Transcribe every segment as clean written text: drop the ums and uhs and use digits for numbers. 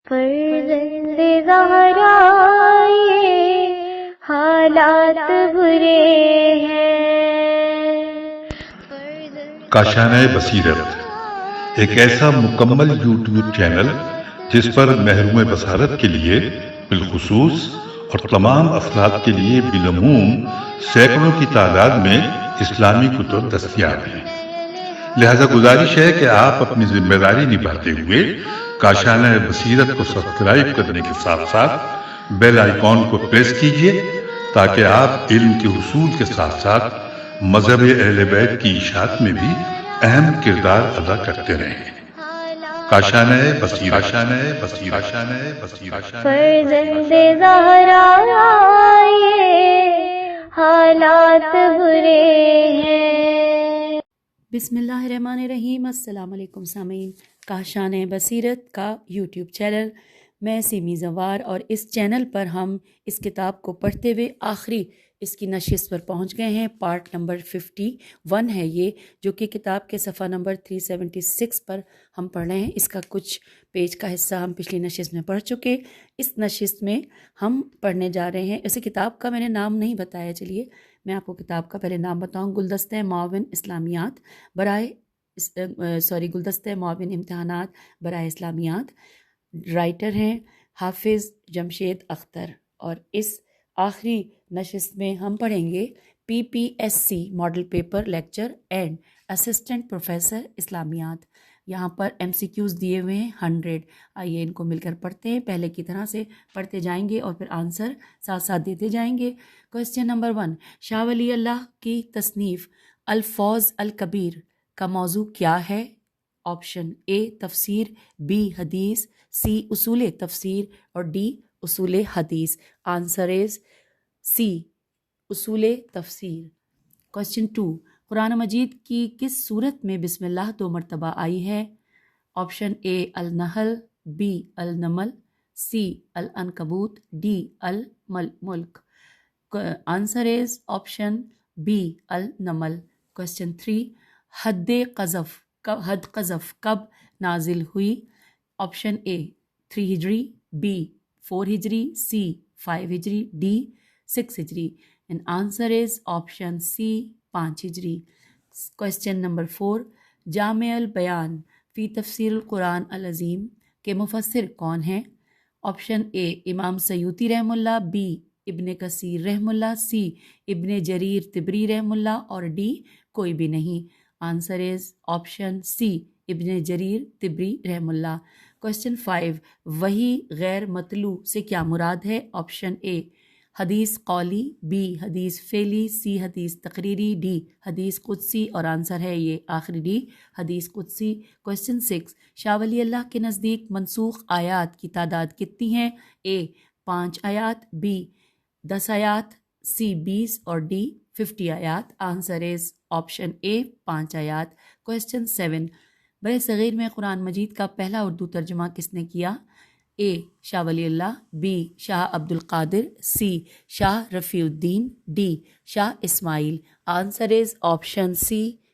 فرزند زہرا یہ حالات برے ہیں۔ کاشانہ بصیرت ایک ایسا مکمل یوٹیوب چینل جس پر محروم بصارت کے لیے بالخصوص اور تمام افراد کے لیے بالعموم سینکڑوں کی تعداد میں اسلامی کتب دستیاب ہیں۔ لہذا گزارش ہے کہ آپ اپنی ذمہ داری نبھاتے ہوئے کاشانہ بصیرت کو سبسکرائب کرنے کے ساتھ ساتھ بیل آئیکن کو پریس کیجیے تاکہ آپ علم کے حصول کے ساتھ ساتھ مذہب اہل بیت کی اشاعت میں بھی اہم کردار ادا کرتے رہیں۔ کاشانہ بصیرت۔ فرزند زہرا یہ حالات برے ہیں۔ بسم اللہ الرحمن الرحیم۔ السلام علیکم سامعین، کاشانہ بصیرت کا یوٹیوب چینل، میں سیمی زوار، اور اس چینل پر ہم اس کتاب کو پڑھتے ہوئے آخری اس کی نشست پر پہنچ گئے ہیں۔ پارٹ نمبر 51 ہے یہ، جو کہ کتاب کے صفحہ نمبر 376 پر ہم پڑھ رہے ہیں۔ اس کا کچھ پیج کا حصہ ہم پچھلی نشست میں پڑھ چکے۔ اس نشست میں ہم پڑھنے جا رہے ہیں، اسے کتاب کا میں نے نام نہیں بتایا، چلیے میں آپ کو کتاب کا پہلے نام بتاؤں۔ گلدستہ معاون اسلامیات گلدستہ معاون امتحانات برائے اسلامیات۔ رائٹر ہیں حافظ جمشید اختر، اور اس آخری نشست میں ہم پڑھیں گے PPSC model paper lecture and assistant professor اسلامیات۔ یہاں پر MCQs دیے ہوئے ہیں 100۔ آئیے ان کو مل کر پڑھتے ہیں، پہلے کی طرح سے پڑھتے جائیں گے اور پھر آنسر ساتھ ساتھ دیتے جائیں گے۔ کوسچن نمبر 1، شاہ ولی اللہ کی تصنیف الفوز الکبیر کا موضوع کیا ہے؟ آپشن A تفسیر، B حدیث، C اصول تفسیر اور D اصول حدیث۔ آنسر از C اصول تفسیر۔ کوسچن 2، قرآن مجید کی کس صورت میں بسم اللہ 2 مرتبہ آئی ہے؟ آپشن A النحل، B النمل، C العنکبوت، D الملک۔ آنسر از آپشن B النمل۔ کوسچن 3، حد قذف کب نازل ہوئی؟ آپشن A 3 ہجری، B 4 ہجری، C 5 ہجری، D 6 ہجری۔ And answer is option C 5 ہجری۔ کوسچن نمبر 4، جامع البیان فی تفسیر القرآن العظیم کے مفسر کون ہیں؟ آپشن A امام سیوطی رحمہ اللہ، B ابن کثیر رحمہ اللہ، C ابن جریر طبری رحمہ اللہ اور D کوئی بھی نہیں۔ آنسر از آپشن C ابن جریر طبری رحمہ اللہ۔ کوسچن 5، وحی غیر مطلوع سے کیا مراد ہے؟ آپشن A حدیث قولی، B حدیث فعلی، C حدیث تقریری، D حدیث قدسی، اور آنسر ہے یہ آخری D حدیث قدسی۔ کوسچن 6، شاہ ولی اللہ کے نزدیک منسوخ آیات کی تعداد کتنی ہے؟ A 5 آیات، B 10 آیات، C 20 اور D 50 آیات۔ آنسر از آپشن A 5 آیات۔ کوسچن 7، برِ صغیر میں قرآن مجید کا پہلا اردو ترجمہ کس نے کیا؟ A Shah Wali Allah, B Shah Abdul Qadir, C Shah Rafi Uddin, D Shah Ismail. Answer is option C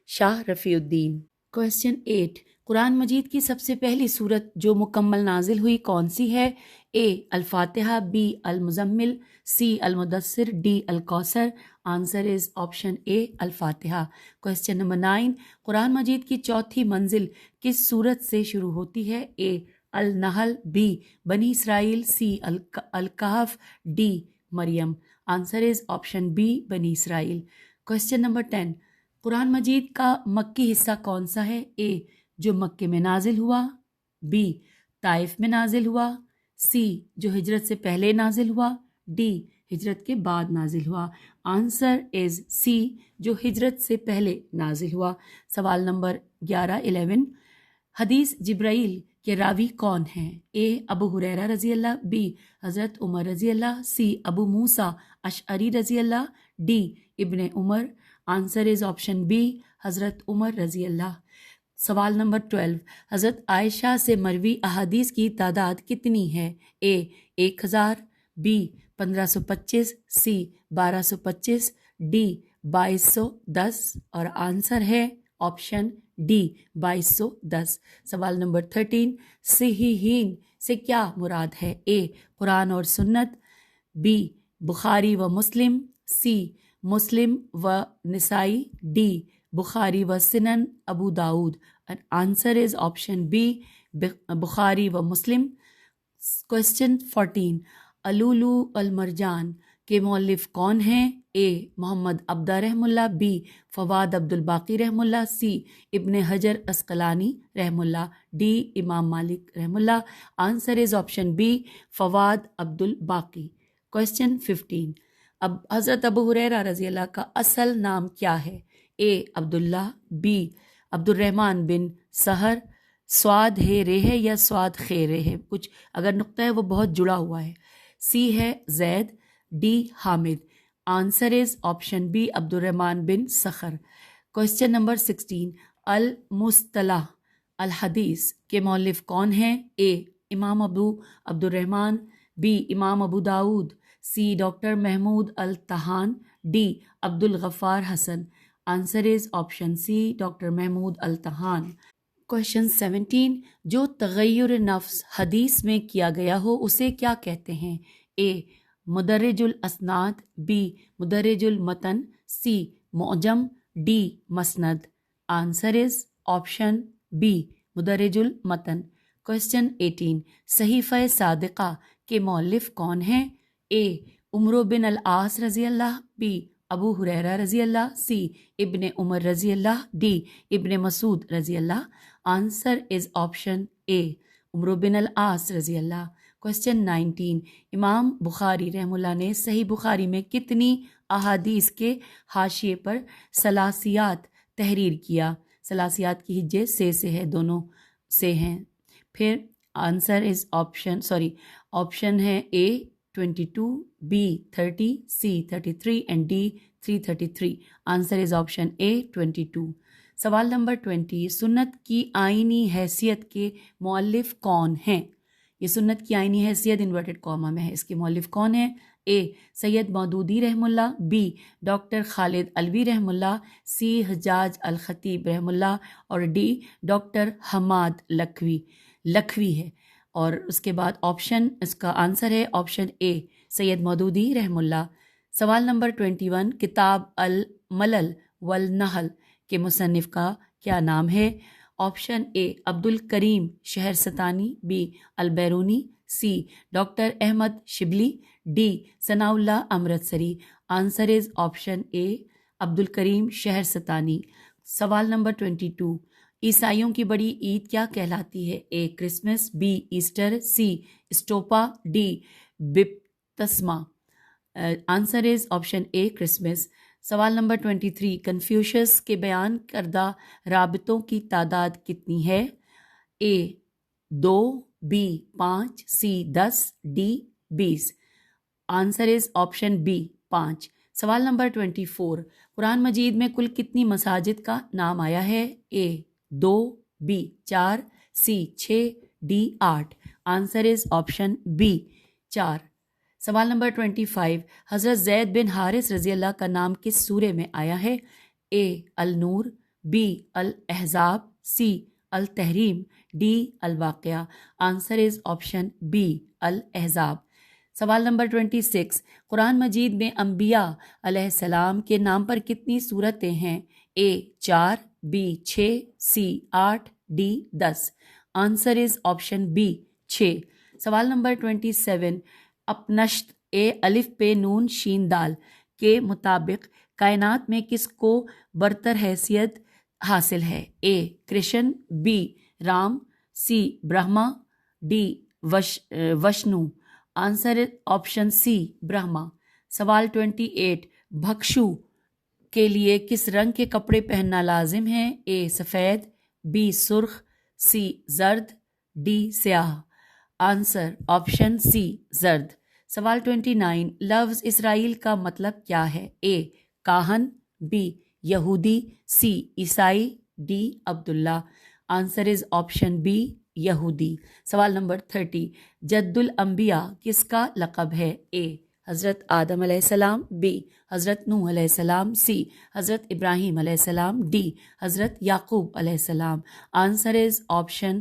Shah Rafi Uddin. Question 8، قرآن مجید کی سب سے پہلی سورت جو مکمل نازل ہوئی کون سی ہے؟ A الفاتحہ، B المزمل، C المدثر، D الکوثر۔ آنسر از آپشن A الفاتحہ۔ کوسچن نمبر 9، قرآن مجید کی چوتھی منزل کس سورت سے شروع ہوتی ہے؟ A النحل، B بنی اسرائیل، C الکہف، D Maryam. Answer is option B بنی اسرائیل۔ کوسچن نمبر 10، قرآن مجید کا مکی حصہ کون سا ہے؟ A جو مکے میں نازل ہوا، B طائف میں نازل ہوا، C جو ہجرت سے پہلے نازل ہوا، D ہجرت کے بعد نازل ہوا۔ آنسر از C جو ہجرت سے پہلے نازل ہوا۔ سوال نمبر 11 حدیث جبرائیل کے راوی کون ہیں؟ A ابو ہریرہ رضی اللہ، B حضرت عمر رضی اللہ، C ابو موسیٰ اشعری رضی اللہ، D ابن عمر۔ آنسر از آپشن B حضرت عمر رضی اللہ۔ سوال نمبر 12، حضرت عائشہ سے مروی احادیث کی تعداد کتنی ہے؟ A 1000، B 1525، C 1225، D 2210 اور آنسر ہے آپشن ڈی 2210۔ سوال نمبر 13، صحیحین سے کیا مراد ہے؟ اے قرآن اور سنت، بی بخاری و مسلم، سی مسلم و نسائی، ڈی بخاری و سنن ابو داود. آنسر از آپشن بی بخاری و مسلم. کوشچن 14 الولو المرجان کے مؤلف کون ہیں؟ اے محمد عبدہ رحم اللہ، بی فواد عبد الباقی رحم اللہ، سی ابن حجر عسقلانی رحم اللہ، ڈی امام مالک رحم اللہ. آنسر از آپشن بی فواد عبد الباقی. کوشچن 15 اب حضرت ابو ہریرہ رضی اللہ کا اصل نام کیا ہے؟ اے عبداللہ، بی عبد الرحمن بن سہر، سواد ہے رے ہے یا سواد خیر ہے، کچھ اگر نقطہ ہے وہ بہت جڑا ہوا ہے، سی ہے زید، ڈی حامد. آنسر از آپشن بی عبد الرحمن بن سخر. کوشچن نمبر 16 المصطلح الحدیث کے مؤلف کون ہیں؟ اے امام ابو عبد الرحمن، بی امام ابو داود، سی ڈاکٹر محمود الطحان، ڈی عبد الغفار حسن. Answer is option C doctor محمود الطحان. کوشچن 17 جو تغیر نفس حدیث میں کیا گیا ہو اسے کیا کہتے ہیں؟ اے مدرج الاسناد، بی مدرج المتن، سی معجم، ڈی مسند. آنسر از آپشن بی مدرج المتن. کوشچن 18 صحیفہ صادقہ کے مؤلف کون ہیں؟ اے عمرو بن العاص رضی اللہ، بی ابو ہریرہ رضی اللہ، سی ابن عمر رضی اللہ، ڈی ابن مسعود رضی اللہ. آنسر از آپشن اے عمرو بن العاص رضی اللہ. کوشچن 19 امام بخاری رحم اللہ نے صحیح بخاری میں کتنی احادیث کے حاشیے پر ثلاثیات تحریر کیا؟ ثلاثیات کی ہجے سے ہے، دونوں سے ہیں. پھر آنسر از آپشن ہے A 22، B 30، C 33 and D 333. Answer is option A 22. سوال نمبر 20 سنت کی آئینی حیثیت کے مؤلف کون ہیں؟ یہ سنت کی آئینی حیثیت انورٹڈ کاما میں ہے، اس کے مؤلف کون ہیں؟ اے سید مودودی رحم اللہ، بی ڈاکٹر خالد علوی رحم اللہ، سی حجاج الخطیب رحم اللہ، اور ڈی ڈاکٹر حماد لکھوی ہے. اور اس کے بعد آپشن اس کا آنسر ہے آپشن اے سید مودودی رحم اللہ. سوال نمبر 21 کتاب الملل والنحل کے مصنف کا کیا نام ہے؟ آپشن اے عبد الکریم شہرستانی، بی البیرونی، سی ڈاکٹر احمد شبلی، ڈی ثناء اللہ امرتسری. آنسر از آپشن اے عبد الکریم شہرستانی. سوال نمبر 22 عیسائیوں کی بڑی عید کیا کہلاتی ہے؟ A Christmas, B Easter, C stupa, D بپتسمہ. Answer is option A Christmas. سوال نمبر 23 کنفیوشس کے بیان کردہ رابطوں کی تعداد کتنی ہے؟ A 2، B 5، C 10، D 20. Answer is option B 5. سوال نمبر 24 قرآن مجید میں کل کتنی مساجد کا نام آیا ہے؟ A 2، B 4، C 6، D 8. Answer is option B 4. سوال نمبر 25 حضرت زید بن حارث رضی اللہ کا نام کس سورہ میں آیا ہے؟ اے النور، بی الاحزاب، سی التحریم، ڈی الواقعہ. آنسر از آپشن بی الاحزاب. سوال نمبر 26 قرآن مجید میں انبیاء علیہ السلام کے نام پر کتنی صورتیں ہیں؟ A 4، B 6، C 8، D 10. Answer is option B 6. سوال نمبر 27 اپنشت اے الف پہ نون شین دال کے مطابق کائنات میں کس کو برتر حیثیت حاصل ہے؟ A Krishna, B Ram, C Brahma, D Vishnu. Answer option C Brahma. سوال 28 بھکشو کے لیے کس رنگ کے کپڑے پہننا لازم ہے؟ اے سفید، بی سرخ، سی زرد، ڈی سیاہ. آنسر آپشن سی زرد. سوال 29 لفظ اسرائیل کا مطلب کیا ہے؟ اے کاہن، بی یہودی، سی عیسائی، D Abdullah. Answer is option be یہودی. سوال نمبر 30 جد الانبیاء کس کا لقب ہے؟ اے حضرت آدم علیہ السلام، بی حضرت نوح علیہ السلام، سی حضرت ابراہیم علیہ السلام، ڈی حضرت یعقوب علیہ السلام. آنسر از آپشن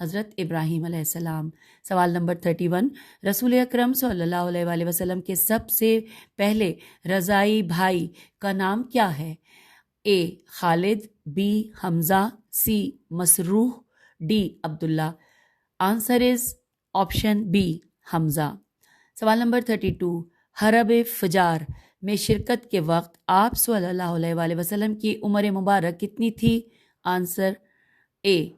حضرت ابراہیم علیہ السلام۔ سوال نمبر 31، رسول اکرم صلی اللہ علیہ وآلہ وسلم کے سب سے پہلے رضائی بھائی کا نام کیا ہے؟ A Khalid, B Hamza, C Masruh, D Abdullah. Answer is option B Hamza. سوال نمبر 32، حرب فجار میں شرکت کے وقت آپ صلی اللہ علیہ وآلہ وسلم کی عمر مبارک کتنی تھی؟ آنسر اے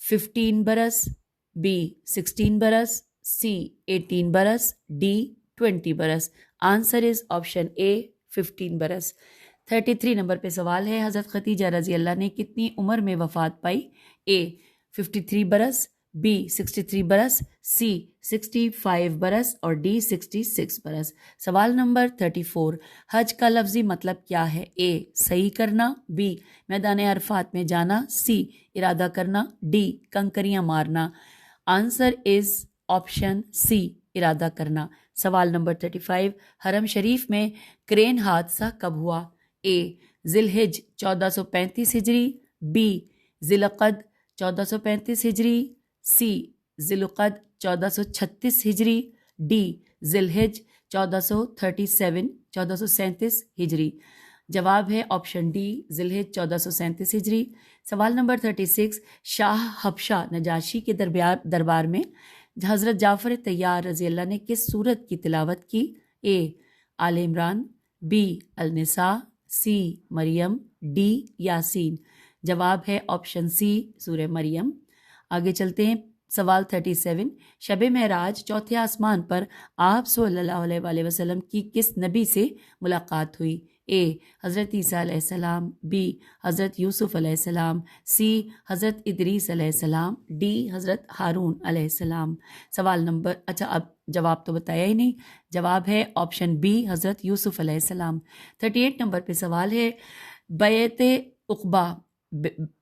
15 برس، بی 16 برس، سی 18 برس، ڈی 20 برس۔ آنسر از آپشن اے 15 برس۔ 33 نمبر پہ سوال ہے، حضرت خدیجہ رضی اللہ نے کتنی عمر میں وفات پائی؟ اے 53 برس، بی 63 برس، سی 65 برس اور ڈی 66 برس۔ سوال نمبر 34، حج کا لفظی مطلب کیا ہے؟ اے صحیح کرنا، بی میدان عرفات میں جانا، سی ارادہ کرنا، ڈی کنکریاں مارنا۔ آنسر از آپشن سی ارادہ کرنا۔ سوال نمبر 35، حرم شریف میں کرین حادثہ کب ہوا؟ اے ذی الحج 1435 ہجری، بی ذی القعد 1435 ہجری، سی ذی القعد 1436 ہجری، ڈی ذی الحج 1437 ہجری۔ جواب ہے آپشن ڈی ذی الحج 1437 ہجری۔ سوال نمبر 36، شاہ حبشہ نجاشی کے دربار میں حضرت جعفر طیار رضی اللہ نے کس سورت کی تلاوت کی؟ اے آل عمران، بی النساء، سی مریم، ڈی یاسین۔ جواب ہے آپشن سی سورہ مریم۔ آگے چلتے ہیں، سوال 37، شب معراج چوتھے آسمان پر آپ صلی اللہ علیہ وآلہ وسلم کی کس نبی سے ملاقات ہوئی؟ اے حضرت عیسیٰ علیہ السلام، بی حضرت یوسف علیہ السلام، سی حضرت ادریس علیہ السلام، ڈی حضرت ہارون علیہ السلام۔ سوال نمبر اب جواب تو بتایا ہی نہیں، جواب ہے آپشن بی حضرت یوسف علیہ السلام۔ 38 نمبر پہ سوال ہے، بیعت عقبہ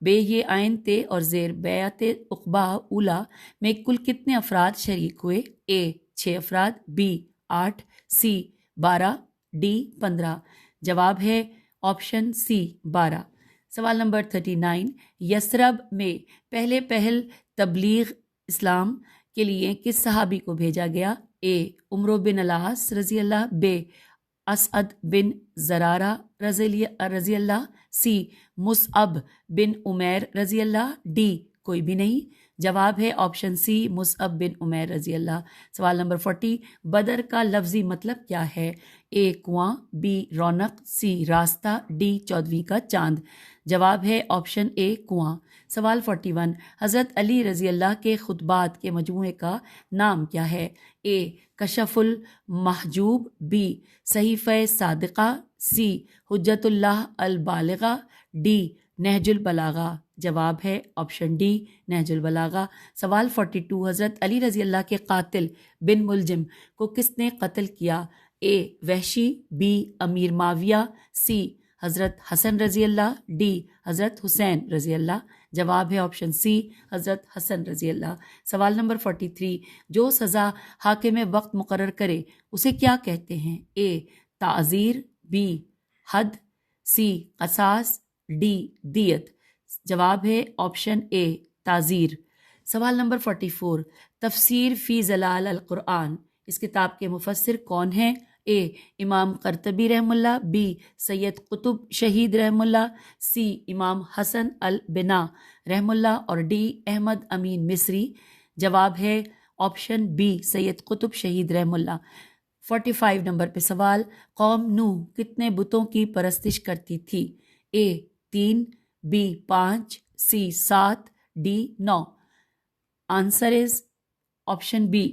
بے یہ آئین تے اور زیر بیعت عقبہ اولا میں کل کتنے افراد شریک ہوئے؟ اے 6 افراد، بی 8، سی 12، ڈی 15۔ جواب ہے آپشن سی 12۔ سوال نمبر 39، یثرب میں پہل تبلیغ اسلام کے لیے کس صحابی کو بھیجا گیا؟ اے عمرو بن العاص رضی اللہ، بے اسعد بن زرارہ رضی اللہ، سی مصعب بن عمیر رضی اللہ، ڈی کوئی بھی نہیں۔ جواب ہے آپشن سی مصعب بن عمیر رضی اللہ۔ سوال نمبر 40، بدر کا لفظی مطلب کیا ہے؟ اے کنواں، بی رونق، سی راستہ، ڈی 14ویں کا چاند۔ جواب ہے آپشن اے کنواں۔ سوال 41، حضرت علی رضی اللہ کے خطبات کے مجموعے کا نام کیا ہے؟ اے کشف المحجوب، بی صحیفہ صادقہ، سی حجت اللہ البالغہ، ڈی نہج البلاغہ۔ جواب ہے آپشن ڈی نہج البلاغہ۔ سوال 42، حضرت علی رضی اللہ کے قاتل بن ملجم کو کس نے قتل کیا؟ اے وحشی، بی امیر معاویہ، سی حضرت حسن رضی اللہ، ڈی حضرت حسین رضی اللہ۔ جواب ہے آپشن سی حضرت حسن رضی اللہ۔ سوال نمبر 43، جو سزا حاکم وقت مقرر کرے اسے کیا کہتے ہیں؟ اے تعزیر، بی حد، سی قصاص، ڈی دیت۔ جواب ہے آپشن اے تعزیر۔ سوال نمبر 44، تفسیر فی ظلال القرآن اس کتاب کے مفسر کون ہیں؟ اے امام قرطبی رحم اللہ، بی سید قطب شہید رحم اللہ، سی امام حسن البنا رحم اللہ اور ڈی احمد امین مصری۔ جواب ہے آپشن بی سید قطب شہید رحم اللہ۔ 45 نمبر پہ سوال، قوم نوح کتنے بتوں کی پرستش کرتی تھی؟ A 3، B 5، C 7، D 9۔ Answer is option B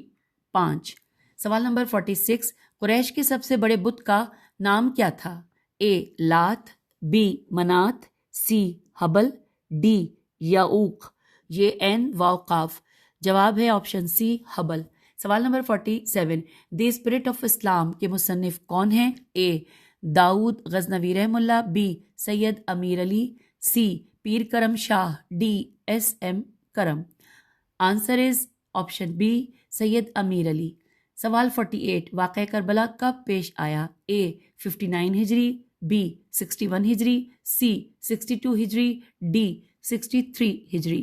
5۔ سوال نمبر 46، قریش کے سب سے بڑے بت کا نام کیا تھا؟ اے لات، بی منات، سی حبل، ڈی یعوق۔ یہ عین واو قاف۔ جواب ہے آپشن سی حبل۔ سوال نمبر 47، دی اسپرٹ آف اسلام کے مصنف کون ہیں؟ اے داؤد غزنوی رحم اللہ، بی سید امیر علی، سی پیر کرم شاہ، ڈی ایس ایم کرم۔ آنسر از آپشن بی سید امیر علی۔ سوال 48، واقعہ کربلا کب پیش آیا؟ اے 59 ہجری، بی 61 ہجری، سی 62 ہجری، ڈی 63 ہجری۔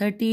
30,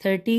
30,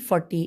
40।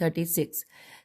36।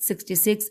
66,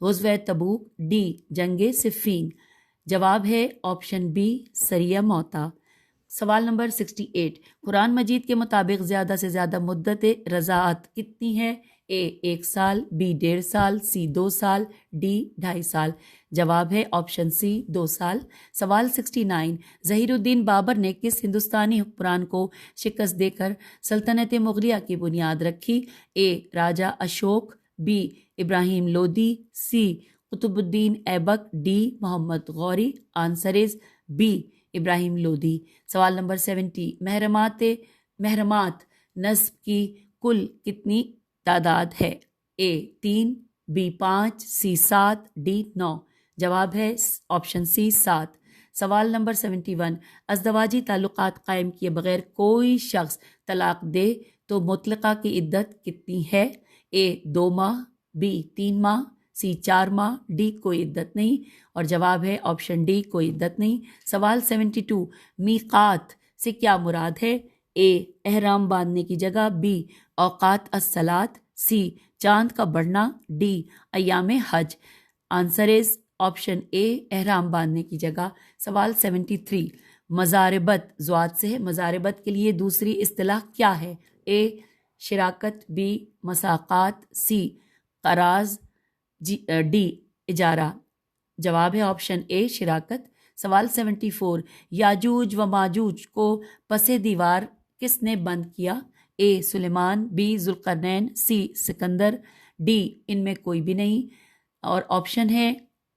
غزوہ تبوک، ڈی جنگ صفین۔ جواب ہے آپشن بی سریہ موتا۔ سوال نمبر 68، قرآن مجید کے مطابق زیادہ سے زیادہ مدت رضاعت کتنی ہے؟ اے 1 سال، بی 1.5 سال، سی 2 سال، ڈی 2.5 سال۔ جواب ہے آپشن سی 2 سال۔ سوال 69، ظہیر الدین بابر نے کس ہندوستانی حکمران کو شکست دے کر سلطنت مغلیہ کی بنیاد رکھی؟ A Raja Ashok, B Ibrahim Lodhi, C Qutb uddin Aibak, D Muhammad Ghori. Answer is B Ibrahim Lodhi. سوال نمبر 70، محرمات نصب کی کل کتنی تعداد ہے؟ اے 3، بی 5، سی 7، ڈی 9۔ جواب ہے آپشن سی 7۔ سوال نمبر 71، ازدواجی تعلقات قائم کیے بغیر کوئی شخص طلاق دے تو مطلقہ کی عدت کتنی ہے؟ اے 2 ماہ، بی 3 ماہ، سی 4 ماہ، ڈی کوئی عدت نہیں۔ اور جواب ہے آپشن ڈی کوئی عدت نہیں۔ سوال 72، میقات سے کیا مراد ہے؟ اے احرام باندھنے کی جگہ، بی اوقات الصلاۃ، سی چاند کا بڑھنا، ڈی ایام حج۔ آنسر از آپشن اے احرام باندھنے کی جگہ۔ سوال 73، مزاربت زوات سے ہے، مزاربت کے لیے دوسری اصطلاح کیا ہے؟ اے شراکت، بی مساقات، سی قراض، ڈی اجارہ۔ جواب ہے آپشن اے شراکت۔ سوال 74، یاجوج و ماجوج کو پس دیوار کس نے بند کیا؟ A Sulaiman, B Zulqarnain, C Sikandar, D ان میں کوئی بھی نہیں۔ اور آپشن ہے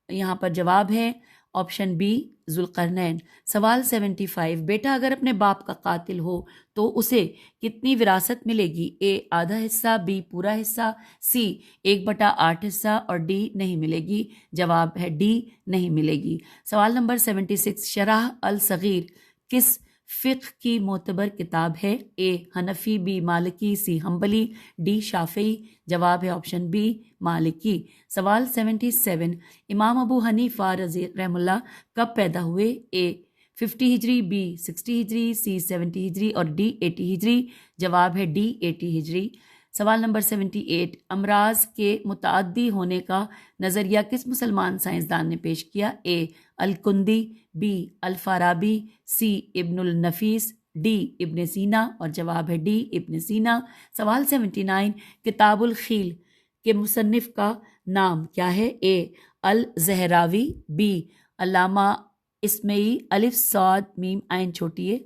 یہاں پر جواب ہے آپشن بی ذوالقرنین۔ سوال 75، بیٹا اگر اپنے باپ کا قاتل ہو تو اسے کتنی وراثت ملے گی؟ اے آدھا حصہ، بی پورا حصہ، سی 1/8 حصہ، اور ڈی نہیں ملے گی۔ جواب ہے ڈی نہیں ملے گی۔ سوال نمبر 76، شرح الصغیر کس فقہ کی معتبر کتاب ہے؟ اے حنفی، بی مالکی، سی حنبلی، ڈی شافعی۔ جواب ہے آپشن بی مالکی۔ سوال 77، امام ابو حنیفہ رحمہ اللہ کب پیدا ہوئے؟ اے 50 ہجری، بی 60 ہجری، سی 70 ہجری، اور ڈی 80 ہجری۔ جواب ہے ڈی 80 ہجری۔ سوال نمبر 78، امراض کے متعدی ہونے کا نظریہ کس مسلمان سائنسدان نے پیش کیا؟ اے الکندی، بی الفارابی، سی ابن النفیس، ڈی ابن سینا۔ اور جواب ہے ڈی ابن سینا۔ سوال 79، کتاب الخیل کے مصنف کا نام کیا ہے؟ اے الزہراوی، بی علامہ اسمعی، الف صاد میم عین چھوٹی ہے،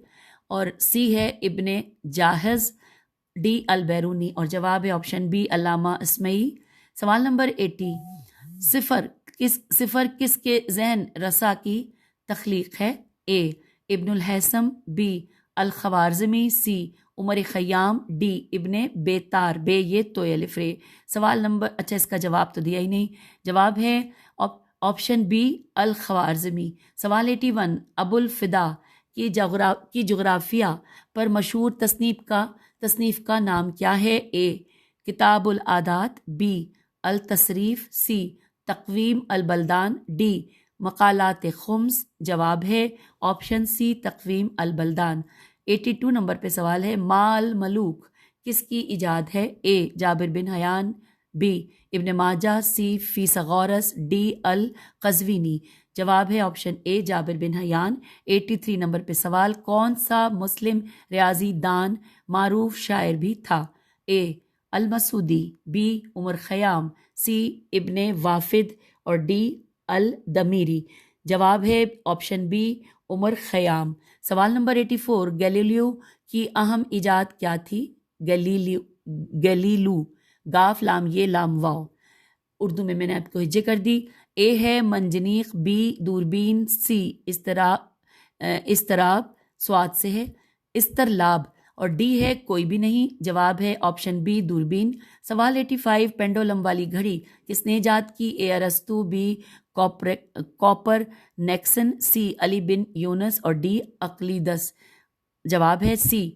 اور سی ہے ابن جاہز، ڈی البیرونی۔ اور جواب ہے آپشن بی علامہ اسمعی۔ سوال نمبر 80، صفر کس کے ذہن رسا کی تخلیق ہے؟ A Ibn al Haytham, B al Khwarizmi, C Omar Khayyam, D Ibn al Baitar, بے یہ تو الف رے۔ سوال نمبر اس کا جواب تو دیا ہی نہیں۔ جواب ہے آپشن بی الخوارزمی۔ سوال 81، ابو الفدا کی جغرافیہ پر مشہور تصنیف کا نام کیا ہے؟ اے کتاب العادات، بی التصریف، سی تقویم البلدان، ڈی مقالات خمس۔ جواب ہے آپشن سی تقویم البلدان۔ 82 نمبر پہ سوال ہے، مال ملوک کس کی ایجاد ہے؟ اے جابر بن حیان، بی ابن ماجہ، سی فیثاغورس، ڈی القزوینی۔ جواب ہے آپشن اے جابر بن حیان۔ 83 نمبر پہ سوال، کون سا مسلم ریاضی دان معروف شاعر بھی تھا؟ اے المسعودی، بی عمر خیام، سی ابن وافد، اور ڈی الدمیری۔ جواب ہے آپشن بی عمر خیام۔ سوال نمبر 84، گیلیلیو کی اہم ایجاد کیا تھی؟ گیلیلو، گاف لام یہ لام واو، اردو میں نے آپ کو ہجے کر دی۔ اے ہے منجنیق، بی دوربین، سی استراب سواد سے ہے استرلاب، اور ڈی ہے کوئی بھی نہیں۔ جواب ہے آپشن بی دوربین۔ سوال 85، پینڈولم والی گھڑی کس نے ایجاد کی؟ اے ارسطو، بی کوپر نیکسن، سی علی بن یونس، اور ڈی اقلیدس۔ جواب ہے سی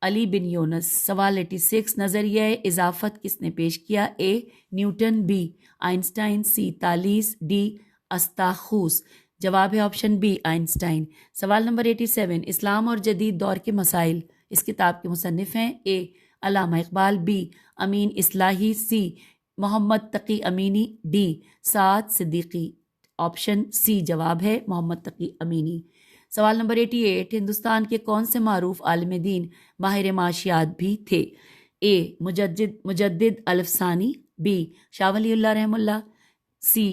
علی بن یونس۔ سوال 86، نظریہ اضافت کس نے پیش کیا؟ A Newton, B Einstein, C Thales, D Aristarchus. جواب ہے آپشن بی آئنسٹائن۔ سوال نمبر 87، اسلام اور جدید دور کے مسائل اس کتاب کے مصنف ہیں؟ اے علامہ اقبال، بی امین اصلاحی، سی محمد تقی امینی، ڈی سعد صدیقی، آپشن سی جواب ہے محمد تقی امینی۔ سوال نمبر 88، ہندوستان کے کون سے معروف عالم دین ماہر معاشیات بھی تھے؟ اے مجدد الفسانی، بی شاہ ولی اللہ رحمہ اللہ، سی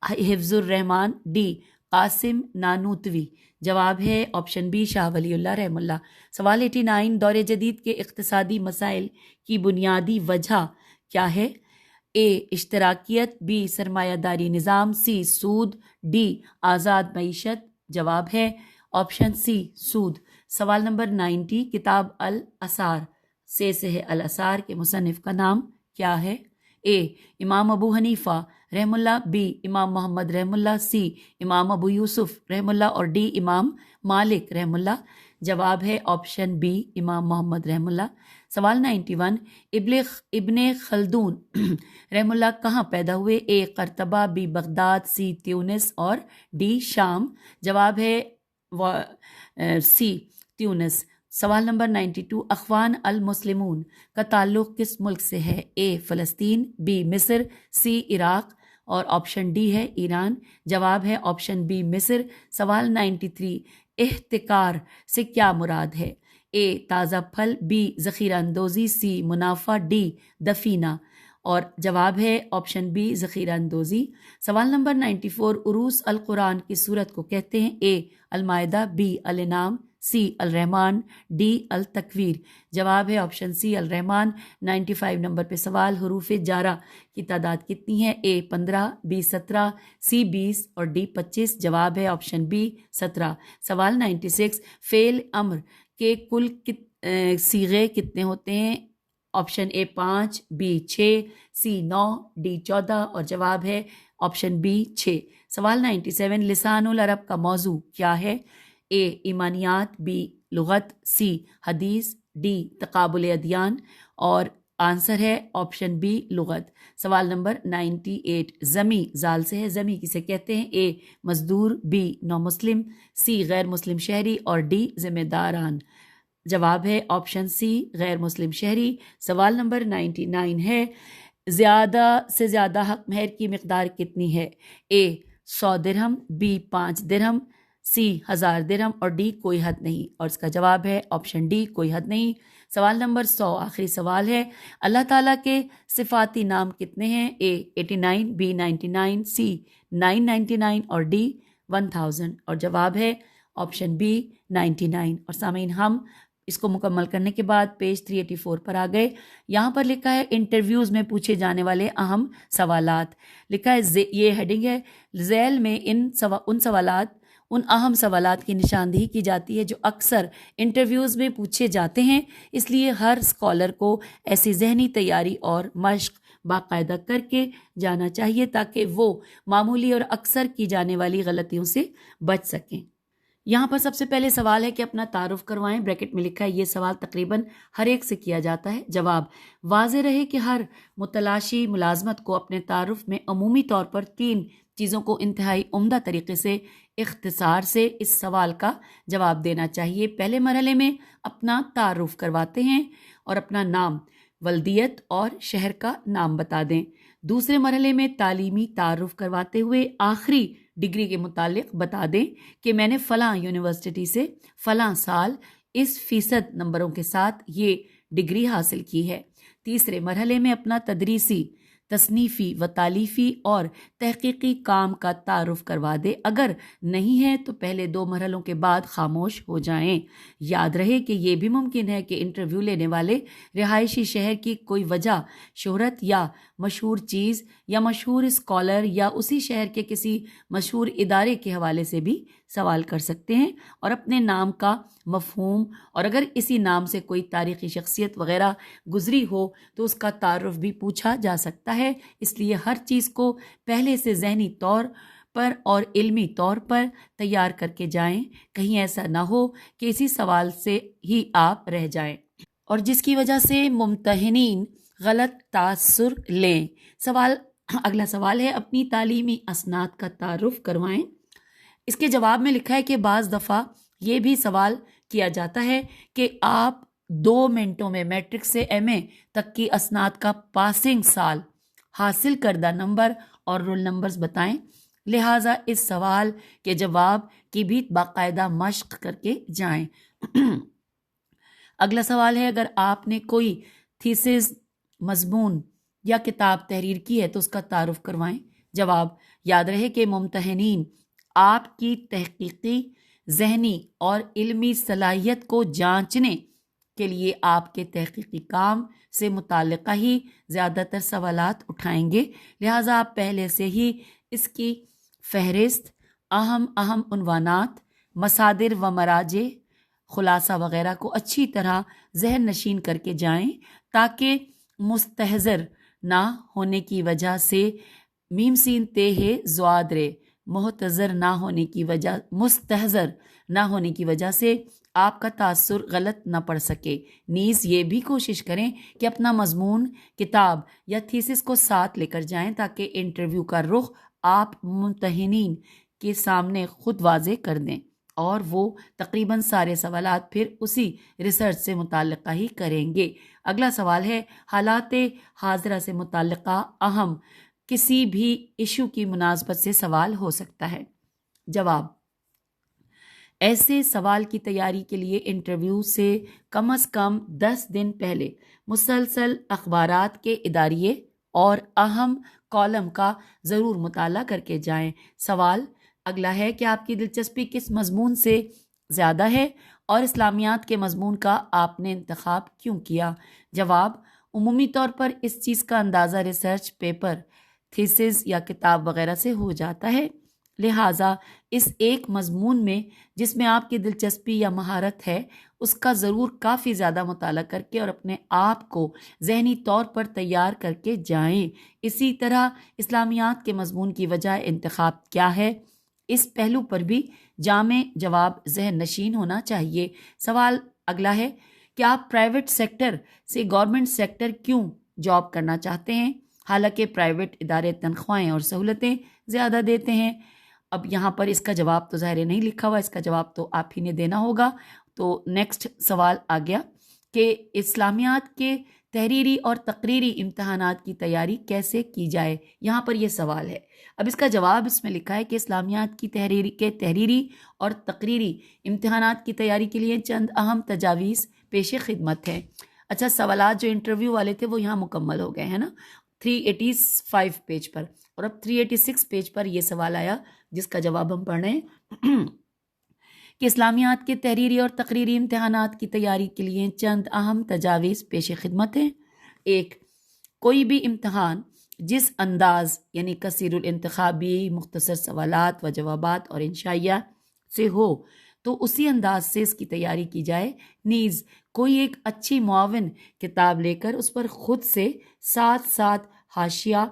حفظ الرحمان، ڈی قاسم نانوتوی۔ جواب ہے آپشن بی شاہ ولی اللہ رحمہ اللہ۔ سوال 89، دور جدید کے اقتصادی مسائل کی بنیادی وجہ کیا ہے؟ اے اشتراکیت، بی سرمایہ داری نظام، سی سود، ڈی آزاد معیشت۔ جواب ہے آپشن سی سود۔ سوال نمبر 90، کتاب الاثار سے ہے الاثار کے مصنف کا نام کیا ہے؟ اے امام ابو حنیفہ رحم اللہ، بی امام محمد رحم اللہ، سی امام ابو یوسف رحم اللہ، اور ڈی امام مالک رحم اللہ۔ جواب ہے آپشن بی امام محمد رحم اللہ۔ سوال 91، ابن خلدون رحم اللہ کہاں پیدا ہوئے؟ اے قرطبہ، بی بغداد، سی تیونس، اور ڈی شام۔ جواب ہے سی تیونس۔ سوال نمبر 92، اخوان المسلمون کا تعلق کس ملک سے ہے؟ اے فلسطین، بی مصر، سی عراق، اور آپشن ڈی ہے ایران۔ جواب ہے آپشن بی مصر۔ سوال 93، احتکار سے کیا مراد ہے؟ اے تازہ پھل، بی ذخیرہ اندوزی، سی منافع، ڈی دفینہ، اور جواب ہے آپشن بی ذخیرہ اندوزی۔ سوال نمبر 94، عروس القرآن کی سورت کو کہتے ہیں؟ اے المائدہ، بی الانعام، سی الرحمن، ڈی التکویر۔ جواب ہے آپشن سی الرحمن۔ 95 نمبر پہ سوال، حروف جارہ کی تعداد کتنی ہے؟ اے 15، بی 17، سی 20، اور ڈی 25۔ جواب ہے آپشن بی 17۔ سوال 96، فعل امر کے کل صیغے کتنے ہوتے ہیں؟ Option A 5، B 6، C 9، D 14، اور جواب ہے آپشن بی 6۔ سوال 97، لسان العرب کا موضوع کیا ہے؟ اے ایمانیات، بی لغت، سی حدیث، ڈی تقابل ادیان، اور آنسر ہے آپشن بی لغت۔ سوال نمبر 98، زمی زال سے ہے، زمی کسے کہتے ہیں؟ اے مزدور، بی نو مسلم، سی غیر مسلم شہری، اور ڈی ذمہ داران۔ جواب ہے آپشن سی غیر مسلم شہری۔ سوال نمبر 99 ہے، زیادہ سے زیادہ حق مہر کی مقدار کتنی ہے؟ اے 100 درہم، بی 5 درہم، سی 1000 درہم، اور ڈی کوئی حد نہیں، اور اس کا جواب ہے آپشن ڈی کوئی حد نہیں۔ سوال نمبر 100 آخری سوال ہے، اللہ تعالیٰ کے صفاتی نام کتنے ہیں؟ اے 89، بی 99، سی 999، اور ڈی 1000، اور جواب ہے آپشن بی 99۔ اور سامعین، ہم اس کو مکمل کرنے کے بعد پیج 384 پر آ گئے۔ یہاں پر لکھا ہے انٹرویوز میں پوچھے جانے والے اہم سوالات، لکھا ہے یہ ہیڈنگ ہے، ذیل میں ان اہم سوالات کی نشاندہی کی جاتی ہے جو اکثر انٹرویوز میں پوچھے جاتے ہیں، اس لیے ہر اسکالر کو ایسی ذہنی تیاری اور مشق باقاعدہ کر کے جانا چاہیے تاکہ وہ معمولی اور اکثر کی جانے والی غلطیوں سے بچ سکیں۔ یہاں پر سب سے پہلے سوال ہے کہ اپنا تعارف کروائیں، بریکٹ میں لکھا ہے یہ سوال تقریباً ہر ایک سے کیا جاتا ہے۔ جواب، واضح رہے کہ ہر متلاشی ملازمت کو اپنے تعارف میں عمومی طور پر 3 چیزوں کو انتہائی عمدہ طریقے سے اختصار سے اس سوال کا جواب دینا چاہیے۔ پہلے مرحلے میں اپنا تعارف کرواتے ہیں اور اپنا نام، ولدیت اور شہر کا نام بتا دیں۔ دوسرے مرحلے میں تعلیمی تعارف کرواتے ہوئے آخری ڈگری کے متعلق بتا دیں کہ میں نے فلاں یونیورسٹی سے فلاں سال اس فیصد نمبروں کے ساتھ یہ ڈگری حاصل کی ہے۔ تیسرے مرحلے میں اپنا تدریسی، تصنیفی و تالیفی اور تحقیقی کام کا تعارف کروا دے، اگر نہیں ہے تو پہلے 2 مرحلوں کے بعد خاموش ہو جائیں۔ یاد رہے کہ یہ بھی ممکن ہے کہ انٹرویو لینے والے رہائشی شہر کی کوئی وجہ، شہرت یا مشہور چیز یا مشہور اسکالر یا اسی شہر کے کسی مشہور ادارے کے حوالے سے بھی سوال کر سکتے ہیں، اور اپنے نام کا مفہوم، اور اگر اسی نام سے کوئی تاریخی شخصیت وغیرہ گزری ہو تو اس کا تعارف بھی پوچھا جا سکتا ہے۔ اس لیے ہر چیز کو پہلے سے ذہنی طور پر اور علمی طور پر تیار کر کے جائیں، کہیں ایسا نہ ہو کہ اسی سوال سے ہی آپ رہ جائیں اور جس کی وجہ سے ممتحنین غلط تاثر لیں۔ اگلا سوال ہے، اپنی تعلیمی اسناد کا تعارف کروائیں۔ اس کے جواب میں لکھا ہے کہ بعض دفعہ یہ بھی سوال کیا جاتا ہے کہ آپ 2 منٹوں میں میٹرک سے ایم اے تک کی اسناد کا پاسنگ سال، حاصل کردہ نمبر اور رول نمبرز بتائیں، لہٰذا اس سوال کے جواب کی بھی باقاعدہ مشق کر کے جائیں۔ اگلا سوال ہے، اگر آپ نے کوئی تھیسس، مضمون یا کتاب تحریر کی ہے تو اس کا تعارف کروائیں۔ جواب، یاد رہے کہ ممتحنین آپ کی تحقیقی، ذہنی اور علمی صلاحیت کو جانچنے کے لیے آپ کے تحقیقی کام سے متعلقہ ہی زیادہ تر سوالات اٹھائیں گے، لہٰذا آپ پہلے سے ہی اس کی فہرست، اہم عنوانات، مصادر و مراجع، خلاصہ وغیرہ کو اچھی طرح ذہن نشین کر کے جائیں تاکہ مستحضر نہ ہونے کی وجہ سے مستحضر نہ ہونے کی وجہ سے آپ کا تاثر غلط نہ پڑ سکے۔ نیز یہ بھی کوشش کریں کہ اپنا مضمون، کتاب یا تھیسس کو ساتھ لے کر جائیں تاکہ انٹرویو کا رخ آپ ممتحنین کے سامنے خود واضح کر دیں اور وہ تقریباً سارے سوالات پھر اسی ریسرچ سے متعلقہ ہی کریں گے۔ اگلا سوال ہے، حالات حاضرہ سے متعلقہ اہم کسی بھی ایشو کی مناسبت سے سوال ہو سکتا ہے۔ جواب، ایسے سوال کی تیاری کے لیے انٹرویو سے کم از کم 10 دن پہلے مسلسل اخبارات کے اداریے اور اہم کالم کا ضرور مطالعہ کر کے جائیں۔ سوال اگلا ہے کہ آپ کی دلچسپی کس مضمون سے زیادہ ہے اور اسلامیات کے مضمون کا آپ نے انتخاب کیوں کیا؟ جواب، عمومی طور پر اس چیز کا اندازہ ریسرچ پیپر، تھیسس یا کتاب وغیرہ سے ہو جاتا ہے، لہٰذا اس ایک مضمون میں جس میں آپ کی دلچسپی یا مہارت ہے اس کا ضرور کافی زیادہ مطالعہ کر کے اور اپنے آپ کو ذہنی طور پر تیار کر کے جائیں۔ اسی طرح اسلامیات کے مضمون کی وجہ انتخاب کیا ہے، اس پہلو پر بھی جامع جواب ذہن نشین ہونا چاہیے۔ سوال اگلا ہے کہ آپ پرائیویٹ سیکٹر سے گورنمنٹ سیکٹر کیوں جاب کرنا چاہتے ہیں، حالانکہ پرائیویٹ ادارے تنخواہیں اور سہولتیں زیادہ دیتے ہیں؟ اب یہاں پر اس کا جواب تو ظاہر نہیں لکھا ہوا، اس کا جواب تو آپ ہی نے دینا ہوگا۔ تو نیکسٹ سوال آ گیا کہ اسلامیات کے تحریری اور تقریری امتحانات کی تیاری کیسے کی جائے۔ یہاں پر یہ سوال ہے، اب اس کا جواب اس میں لکھا ہے کہ اسلامیات کی تحریری اور تقریری امتحانات کی تیاری کے لیے چند اہم تجاویز پیش خدمت ہیں۔ اچھا، سوالات جو انٹرویو والے تھے وہ یہاں مکمل ہو گئے ہیں نا 385 پیج پر، اور اب 386 پیج پر یہ سوال آیا جس کا جواب ہم پڑھ رہے ہیں کہ اسلامیات کے تحریری اور تقریری امتحانات کی تیاری کے لیے چند اہم تجاویز پیش خدمت ہیں۔ 1، کوئی بھی امتحان جس انداز یعنی کثیر الانتخابی، مختصر سوالات و جوابات اور انشائیہ سے ہو تو اسی انداز سے اس کی تیاری کی جائے۔ نیز کوئی ایک اچھی معاون کتاب لے کر اس پر خود سے ساتھ حاشیہ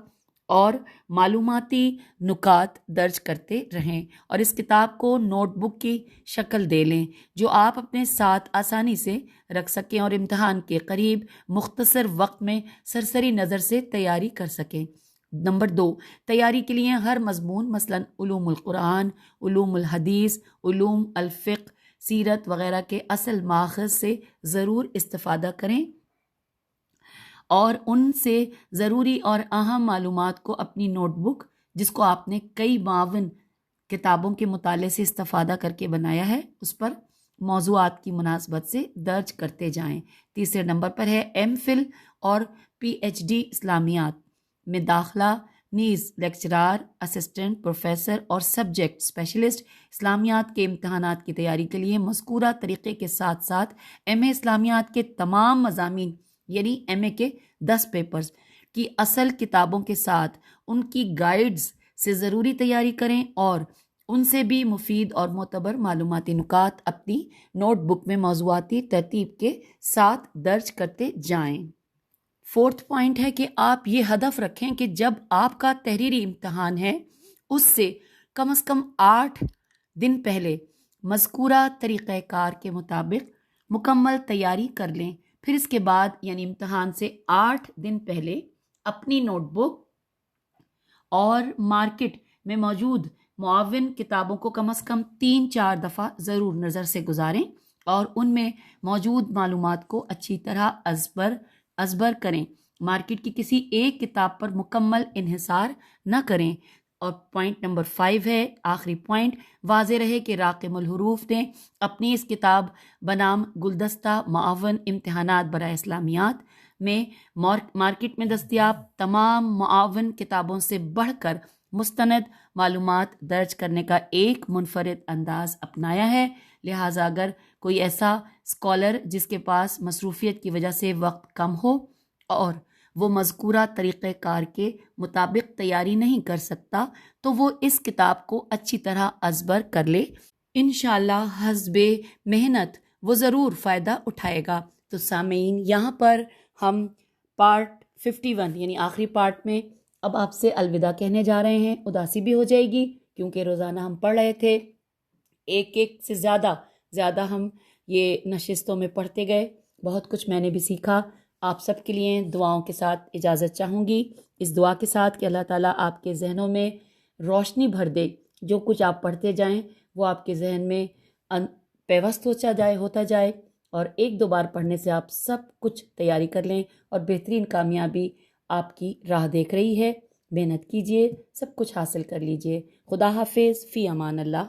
اور معلوماتی نکات درج کرتے رہیں اور اس کتاب کو نوٹ بک کی شکل دے لیں جو آپ اپنے ساتھ آسانی سے رکھ سکیں اور امتحان کے قریب مختصر وقت میں سرسری نظر سے تیاری کر سکیں۔ نمبر 2، تیاری کے لیے ہر مضمون مثلاً علوم القرآن، علوم الحدیث، علوم الفقہ، سیرت وغیرہ کے اصل ماخذ سے ضرور استفادہ کریں اور ان سے ضروری اور اہم معلومات کو اپنی نوٹ بک، جس کو آپ نے کئی معاون کتابوں کے مطالعے سے استفادہ کر کے بنایا ہے، اس پر موضوعات کی مناسبت سے درج کرتے جائیں۔ تیسرے نمبر پر ہے ایم فل اور پی ایچ ڈی اسلامیات میں داخلہ، نیز لیکچرار، اسسٹنٹ پروفیسر اور سبجیکٹ اسپیشلسٹ اسلامیات کے امتحانات کی تیاری کے لیے مذکورہ طریقے کے ساتھ ساتھ ایم اے اسلامیات کے تمام مضامین یعنی ایم اے کے 10 پیپرز کی اصل کتابوں کے ساتھ ان کی گائیڈز سے ضروری تیاری کریں اور ان سے بھی مفید اور معتبر معلوماتی نکات اپنی نوٹ بک میں موضوعاتی ترتیب کے ساتھ درج کرتے جائیں۔ 4تھ پوائنٹ ہے کہ آپ یہ ہدف رکھیں کہ جب آپ کا تحریری امتحان ہے اس سے کم از کم 8 دن پہلے مذکورہ طریقہ کار کے مطابق مکمل تیاری کر لیں۔ پھر اس کے بعد یعنی امتحان سے 8 دن پہلے اپنی نوٹ بک اور مارکیٹ میں موجود معاون کتابوں کو کم از کم 3-4 دفعہ ضرور نظر سے گزاریں اور ان میں موجود معلومات کو اچھی طرح ازبر کریں مارکیٹ کی کسی ایک کتاب پر مکمل انحصار نہ کریں۔ اور پوائنٹ نمبر 5 ہے، آخری پوائنٹ، واضح رہے کہ راقم الحروف نے اپنی اس کتاب بنام گلدستہ معاون امتحانات برائے اسلامیات میں مارکیٹ میں دستیاب تمام معاون کتابوں سے بڑھ کر مستند معلومات درج کرنے کا ایک منفرد انداز اپنایا ہے۔ لہٰذا اگر کوئی ایسا اسکالر جس کے پاس مصروفیت کی وجہ سے وقت کم ہو اور وہ مذکورہ طریقہ کار کے مطابق تیاری نہیں کر سکتا تو وہ اس کتاب کو اچھی طرح ازبر کر لے، انشاءاللہ حسب محنت وہ ضرور فائدہ اٹھائے گا۔ تو سامعین، یہاں پر ہم پارٹ 51 یعنی آخری پارٹ میں اب آپ سے الوداع کہنے جا رہے ہیں۔ اداسی بھی ہو جائے گی کیونکہ روزانہ ہم پڑھ رہے تھے، ایک سے زیادہ ہم یہ نشستوں میں پڑھتے گئے، بہت کچھ میں نے بھی سیکھا۔ آپ سب کے لیے دعاؤں کے ساتھ اجازت چاہوں گی، اس دعا کے ساتھ کہ اللہ تعالیٰ آپ کے ذہنوں میں روشنی بھر دے، جو کچھ آپ پڑھتے جائیں وہ آپ کے ذہن میں پیوست ہوتا جائے اور ایک دو بار پڑھنے سے آپ سب کچھ تیاری کر لیں اور بہترین کامیابی آپ کی راہ دیکھ رہی ہے۔ محنت کیجئے، سب کچھ حاصل کر لیجئے۔ خدا حافظ، فی امان اللہ۔